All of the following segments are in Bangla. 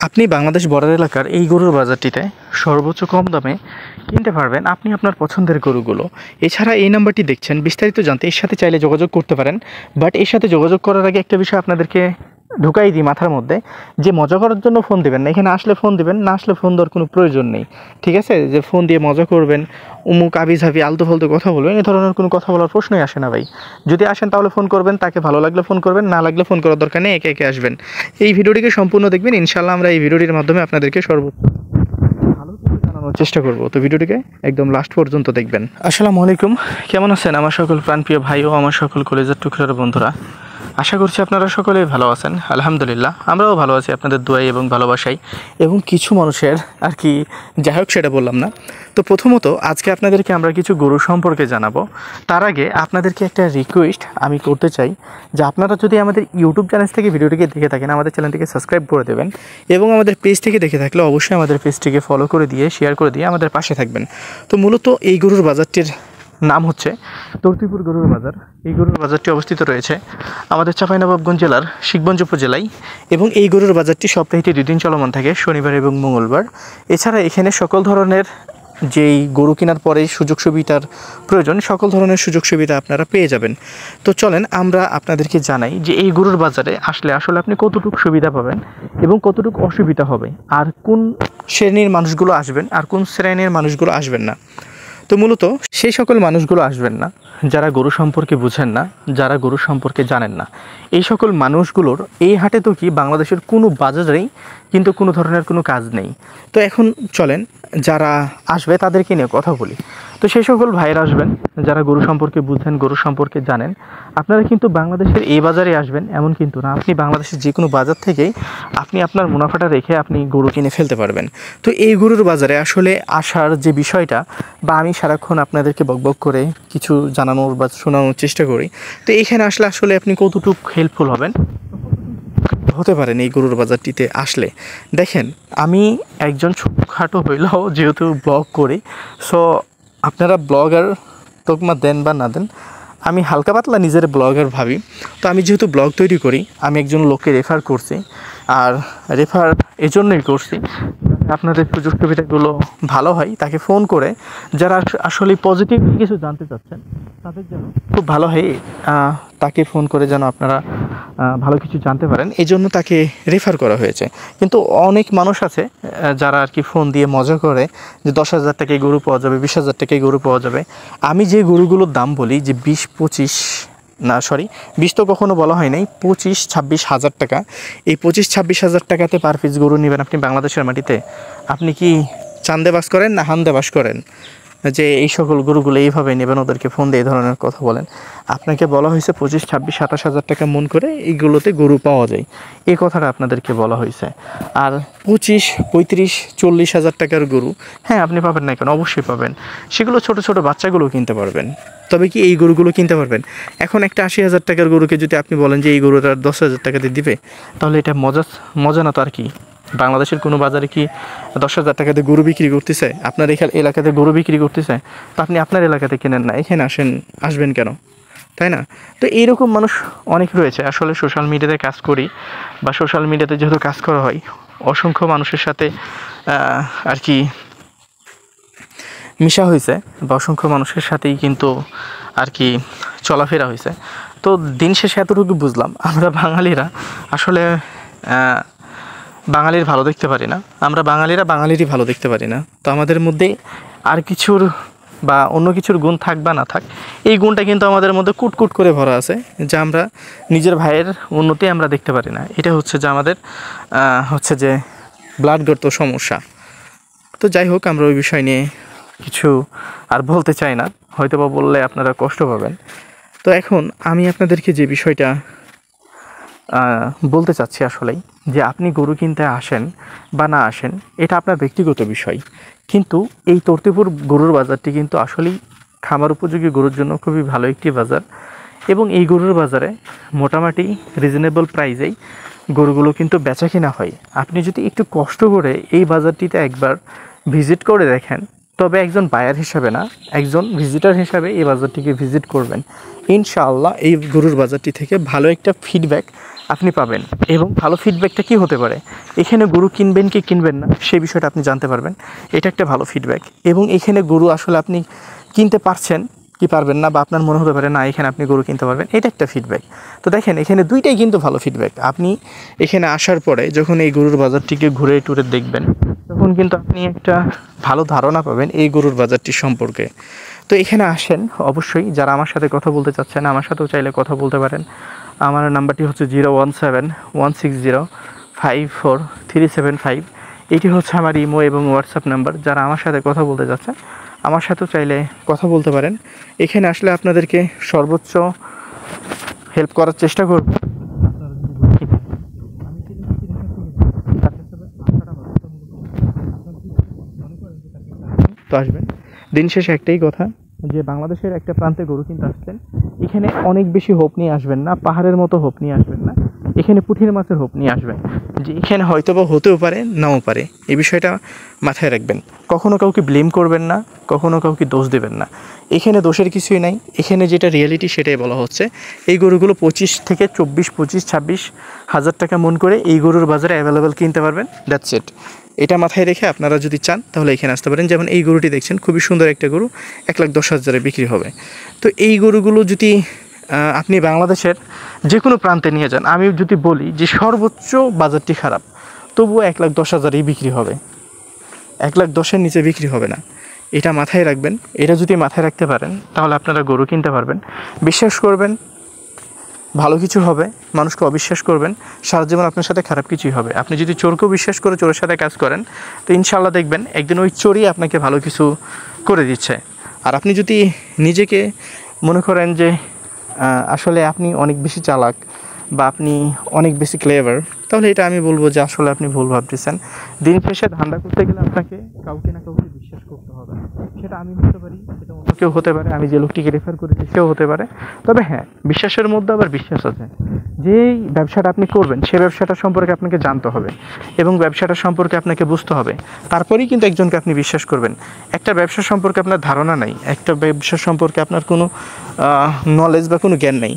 আপনি বাংলাদেশ বর্ডার এলাকার এই গরুর বাজারটিতে সর্বোচ্চ কম দামে কিনতে পারবেন আপনি আপনার পছন্দের গরুগুলো। এছাড়া এই নাম্বারটি দেখছেন, বিস্তারিত জানতে এর সাথে চাইলে যোগাযোগ করতে পারেন। বাট এর সাথে যোগাযোগ করার আগে একটা বিষয় আপনাদেরকে ঢুকাই দিই মাথার মধ্যে, যে মজা করার জন্য ফোন দেবেন না। এখানে আসলে ফোন দেবেন, না আসলে ফোন দেওয়ার কোনো প্রয়োজন নেই, ঠিক আছে? যে ফোন দিয়ে মজা করবেন, উমুক আবিঝাবি আলতু ফালতু কথা বলবেন, এ ধরনের কোনো কথা বলার প্রশ্নই আসে না ভাই। যদি আসেন তাহলে ফোন করবেন, তাকে ভালো লাগলে ফোন করবেন, না লাগলে ফোন করার দরকার নেই, একে একে আসবেন। এই ভিডিওটিকে সম্পূর্ণ দেখবেন, ইনশাল্লাহ আমরা এই ভিডিওটির মাধ্যমে আপনাদেরকে সর্বোচ্চ ভালো কিছু জানানোর চেষ্টা করব। তো ভিডিওটিকে একদম লাস্ট পর্যন্ত দেখবেন। আসসালামু আলাইকুম, কেমন আছেন আমার সকল প্রাণপ্রিয় ভাই ও আমার সকল কলেজের টুকরার বন্ধুরা? আশা করছি আপনারা সকলেই ভালো আছেন। আলহামদুলিল্লাহ আমরাও ভালো আছি আপনাদের দোয়াই এবং ভালোবাসাই, এবং কিছু মানুষের আর কি, যাই হোক সেটা বললাম না। তো প্রথমত আজকে আপনাদেরকে আমরা কিছু গরু সম্পর্কে জানাবো। তার আগে আপনাদেরকে একটা রিকোয়েস্ট আমি করতে চাই, যে আপনারা যদি আমাদের ইউটিউব চ্যানেল থেকে ভিডিওটিকে দেখে থাকেন, আমাদের চ্যানেলটিকে সাবস্ক্রাইব করে দেবেন, এবং আমাদের পেজ থেকে দেখে থাকলে অবশ্যই আমাদের পেজটিকে ফলো করে দিয়ে শেয়ার করে দিয়ে আমাদের পাশে থাকবেন। তো মূলত এই গরুর বাজারটির নাম হচ্ছে তর্তিপুর গরুর বাজার। এই গরুর বাজারটি অবস্থিত রয়েছে আমাদের চাঁপাইনবাবগঞ্জ জেলার শিখগঞ্জ উপজেলায়, এবং এই গরুর বাজারটি সপ্তাহে 2 দিন চলমান থাকে, শনিবার এবং মঙ্গলবার। এছাড়া এখানে সকল ধরনের যেই গরু কেনার পরে সুযোগ সুবিধার প্রয়োজন, সকল ধরনের সুযোগ সুবিধা আপনারা পেয়ে যাবেন। তো চলেন আমরা আপনাদেরকে জানাই যে এই গরুর বাজারে আসলে আপনি কতটুকু সুবিধা পাবেন এবং কতটুকু অসুবিধা হবে, আর কোন শ্রেণীর মানুষগুলো আসবেন আর কোন শ্রেণীর মানুষগুলো আসবেন না। তো মূলত সেই সকল মানুষগুলো আসবেন না যারা গরু সম্পর্কে বুঝেন না, যারা গরু সম্পর্কে জানেন না। এই সকল মানুষগুলোর এই হাটে তো কি বাংলাদেশের কোনো বাজারেই কিন্তু কোনো ধরনের কোনো কাজ নেই। তো এখন চলেন যারা আসবে তাদেরকে নিয়ে কথা বলি। তো সেই সকল ভাইয়েরা আসবেন যারা গরু সম্পর্কে বুঝেন, গরু সম্পর্কে জানেন। আপনারা কিন্তু বাংলাদেশের এই বাজারে আসবেন এমন কিন্তু না, আপনি বাংলাদেশের যে কোনো বাজার থেকেই আপনি আপনার মুনাফাটা রেখে আপনি গরু কিনে ফেলতে পারবেন। তো এই গরুর বাজারে আসলে আসার যে বিষয়টা, বা আমি সারাক্ষণ আপনাদেরকে বকবক করে কিছু জানানোর বা শোনানোর চেষ্টা করি, তো এখানে আসলে আপনি কতটুকু হেল্পফুল হতে পারেন এই গরুর বাজারটিতে আসলে। দেখেন, আমি একজন ছোটখাটো হইলেও যেহেতু ব্লগ করি, সো আপনারা ব্লগার তকমা দেন বা না দেন, আমি হালকা পাতলা নিজের ব্লগার ভাবি। তো আমি যেহেতু ব্লগ তৈরি করি, আমি একজন লোককে রেফার করছি, আর রেফার এজন্যই করছি আপনাদের সুযোগ সুবিধাগুলো ভালো হয়, তাকে ফোন করে যারা আসলে পজিটিভ কিছু জানতে চাচ্ছেন তাদের জন্য খুব ভালো হয়, তাকে ফোন করে যেন আপনারা ভালো কিছু জানতে পারেন, এই জন্য তাকে রেফার করা হয়েছে। কিন্তু অনেক মানুষ আছে যারা আর কি ফোন দিয়ে মজা করে যে 10,000 টাকায় গরু পাওয়া যাবে, 20,000 টাকায় গরু পাওয়া যাবে। আমি যে গরুগুলোর দাম বলি যে 20-25 না, সরি 20 তো কখনো বলা হয় নাই, 25-26 হাজার টাকা। এই 25-26 হাজার টাকাতে পার পিস গরু নেবেন আপনি বাংলাদেশের মাটিতে? আপনি কি চান্দে বাস করেন না হান্দে বাস করেন যে এই সকল গরুগুলো এইভাবে নেবেন, ওদেরকে ফোন দিয়ে এই ধরনের কথা বলেন? আপনাকে বলা হয়েছে 25-26-27 হাজার টাকা মন করে এইগুলোতে গরু পাওয়া যায়, এই কথাটা আপনাদেরকে বলা হয়েছে। আর 25-35-40 হাজার টাকার গরু, হ্যাঁ আপনি পাবেন না কেন? অবশ্যই পাবেন। সেগুলো ছোট ছোট বাচ্চাগুলো কিনতে পারবেন, তবে কি এই গরুগুলো কিনতে পারবেন? এখন একটা 80,000 টাকার গরুকে যদি আপনি বলেন যে এই গরুটা 10,000 টাকাতে দিবে, তাহলে এটা মজা না তো আর কি? বাংলাদেশের কোনো বাজারে কি 10,000 টাকাতে গরু বিক্রি করতেছে? আপনার এলাকাতে গরু বিক্রি করতেছে, তো আপনি আপনার এলাকাতে কেনেন না, এখানে আসবেন কেন, তাই না? তো এইরকম মানুষ অনেক রয়েছে। আসলে সোশ্যাল মিডিয়াতে কাজ করি, বা সোশ্যাল মিডিয়াতে যেহেতু কাজ করা হয়, অসংখ্য মানুষের সাথে আর কি মিশা হয়েছে, বা অসংখ্য মানুষের সাথেই কিন্তু আর কি চলাফেরা হয়েছে। তো দিন শেষে এতটুকু বুঝলাম, আমরা বাঙালিরা আসলে বাঙালির ভালো দেখতে পারি না, আমরা বাঙালিরা বাঙালিরই ভালো দেখতে পারি না। তো আমাদের মধ্যে আর কিছুর বা অন্য কিছুর গুণ থাক বা না থাক, এই গুণটা কিন্তু আমাদের মধ্যে কুটকুট করে ভরা আছে, যা আমরা নিজের ভাইয়ের উন্নতি আমরা দেখতে পারি না। এটা হচ্ছে যে আমাদের যে ব্লাডগত সমস্যা। তো যাই হোক, আমরা ওই বিষয় নিয়ে কিছু আর বলতে চাই না, হয়তো বা বললে আপনারা কষ্ট পাবেন। তো এখন আমি আপনাদেরকে যে বিষয়টা বলতে চাচ্ছি আসলেই, যে আপনি গরু কিনতে আসেন বা না আসেন এটা আপনার ব্যক্তিগত বিষয়, কিন্তু এই তর্তিপুর গরুর বাজারটি কিন্তু আসলেই খামার উপযোগী গরুর জন্য খুবই ভালো একটি বাজার, এবং এই গরুর বাজারে মোটামুটি রিজনেবল প্রাইসেই গরুগুলো কিন্তু বেচা কিনা হয়। আপনি যদি একটু কষ্ট করে এই বাজারটিতে একবার ভিজিট করে দেখেন, তবে একজন বায়ার হিসাবে না, একজন ভিজিটার হিসাবে এই বাজারটিকে ভিজিট করবেন, ইনশাআল্লাহ এই গরুর বাজারটি থেকে ভালো একটা ফিডব্যাক আপনি পাবেন। এবং ভালো ফিডব্যাকটা কী হতে পারে, এখানে গরু কিনবেন কি কিনবেন না সেই বিষয়টা আপনি জানতে পারবেন, এটা একটা ভালো ফিডব্যাক। এবং এখানে গরু আসলে আপনি কিনতে পারছেন কি পারবেন না, বা আপনার মনে হতে পারে না এখানে আপনি গরু কিনতে পারবেন, এটা একটা ফিডব্যাক। তো দেখেন এখানে দুইটাই কিন্তু ভালো ফিডব্যাক। আপনি এখানে আসার পরে যখন এই গরুর বাজারটিকে ঘুরে টুরে দেখবেন, তখন কিন্তু আপনি একটা ভালো ধারণা পাবেন এই গরুর বাজারটি সম্পর্কে। তো এখানে আসেন অবশ্যই, যারা আমার সাথে কথা বলতে চাচ্ছেন আমার সাথেও চাইলে কথা বলতে পারেন। আমার নাম্বারটি হচ্ছে 017-160-54375। এটি হচ্ছে আমার ইমো এবং হোয়াটসঅ্যাপ নাম্বার। যারা আমার সাথে কথা বলতে চাচ্ছেন আমার সাথেও চাইলে কথা বলতে পারেন। এখানে আসলে আপনাদেরকে সর্বোচ্চ হেল্প করার চেষ্টা করব। তো আসবেন, দিন শেষে একটাই কথা যে বাংলাদেশের একটা প্রান্তে গরু কিনতে আসছেন, এখানে অনেক বেশি হোপ নিয়ে আসবেন না, পাহাড়ের মতো হোপ নিয়ে আসবেন না, এখানে পুঁটির মাছের হোপ নিয়ে আসবেন যে এখানে হয়তো বা হতেও পারে নাও পারে। এই বিষয়টা মাথায় রাখবেন। কখনো কাউকে ব্লেম করবেন না, কখনো কাউকে দোষ দেবেন না। এখানে দোষের কিছুই নাই, এখানে যেটা রিয়েলিটি সেটাই বলা হচ্ছে। এই গরুগুলো 25 থেকে 26 হাজার টাকা মন করে এই গরুর বাজারে অ্যাভেলেবেল কিনতে পারবেন। That's it. এটা মাথায় রেখে আপনারা যদি চান তাহলে এখানে আসতে পারেন। যেমন এই গরুটি দেখছেন, খুবই সুন্দর একটা গরু, 1,10,000 বিক্রি হবে। তো এই গরুগুলো যদি আপনি বাংলাদেশের যে কোনো প্রান্তে নিয়ে যান, আমি যদি বলি যে সর্বোচ্চ বাজারটি খারাপ, তবুও 1,10,000 বিক্রি হবে, 1,10,000 নিচে বিক্রি হবে না। এটা মাথায় রাখবেন। এটা যদি মাথায় রাখতে পারেন তাহলে আপনারা গরু কিনতে পারবেন। বিশ্বাস করবেন ভালো কিছু হবে, মানুষকে অবিশ্বাস করবেন, সারা জীবন আপনার সাথে খারাপ কিছুই হবে। আপনি যদি চোরকেও বিশ্বাস করে চোরের সাথে কাজ করেন, তো ইনশাল্লাহ দেখবেন একদিন ওই চোরই আপনাকে ভালো কিছু করে দিচ্ছে। আর আপনি যদি নিজেকে মনে করেন যে আসলে আপনি অনেক বেশি চালাক বা আপনি অনেক বেশি ক্লেভার, তাহলে এটা আমি বলবো যে আসলে আপনি ভুল ভাবতেছেন। দিন শেষে ধান্দা করতে গেলে আপনাকে কাউকে না কাউকে বিশ্বাস করতে হবে। সেটা আমি হতে পারি, সেটা অন্য কেউ হতে পারে, আমি যে লোকটিকে রেফার করেছি সেও হতে পারে। তবে হ্যাঁ, বিশ্বাসের মধ্যে আবার বিশ্বাস আছে। যেই ব্যবসাটা আপনি করবেন সে ব্যবসাটা সম্পর্কে আপনাকে জানতে হবে এবং ব্যবসাটা সম্পর্কে আপনাকে বুঝতে হবে, তারপরেই কিন্তু একজনকে আপনি বিশ্বাস করবেন। একটা ব্যবসা সম্পর্কে আপনার ধারণা নাই, একটা ব্যবসা সম্পর্কে আপনার কোনো নলেজ বা কোনো জ্ঞান নেই,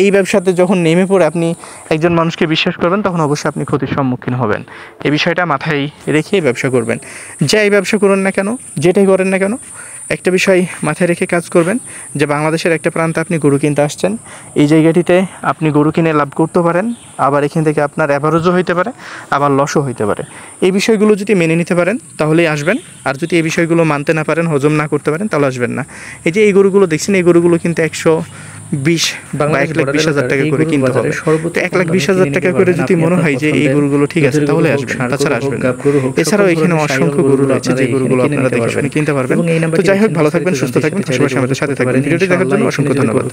এই ব্যবসাতে যখন নেমে পড়ে আপনি একজন মানুষকে বিশ্বাস করবেন, তখন অবশ্যই আপনি ক্ষতির সম্মুখীন হবেন। এই বিষয়টা মাথায় রেখে ব্যবসা করবেন। যাই ব্যবসা করুন না কেন, যেটাই করেন না কেন, একটা বিষয় মাথায় রেখে কাজ করবেন যে বাংলাদেশের একটা প্রান্তে আপনি গরু কিনতে আসছেন, এই জায়গাটিতে আপনি গরু কিনে লাভ করতে পারেন, আবার এখান থেকে আপনার অ্যাভারেজও হইতে পারে, আবার লসও হইতে পারে। এই বিষয়গুলো যদি মেনে নিতে পারেন তাহলেই আসবেন। আর যদি এই বিষয়গুলো মানতে না পারেন, হজম না করতে পারেন, তাহলে আসবেন না। এই যে এই গরুগুলো দেখছেন, এই গরুগুলো কিন্তু 120 বা 1,20,000 টাকা করে কিনতে হবে। তো 1,20,000 টাকা করে যদি মনে হয় যে এই গরুগুলো ঠিক আছে, তাহলে আসবেন, তাছাড়া আসবেন না। এছাড়াও এখানে অসংখ্য গরু রয়েছে যে গরুগুলো আপনারা দেখে শুনে কিনতে পারবেন। তো যাই হোক, ভালো থাকবেন, সুস্থ থাকবেন, পাশাপাশি আমাদের সাথে থাকবেন। ভিডিওটি দেখার জন্য অসংখ্য ধন্যবাদ।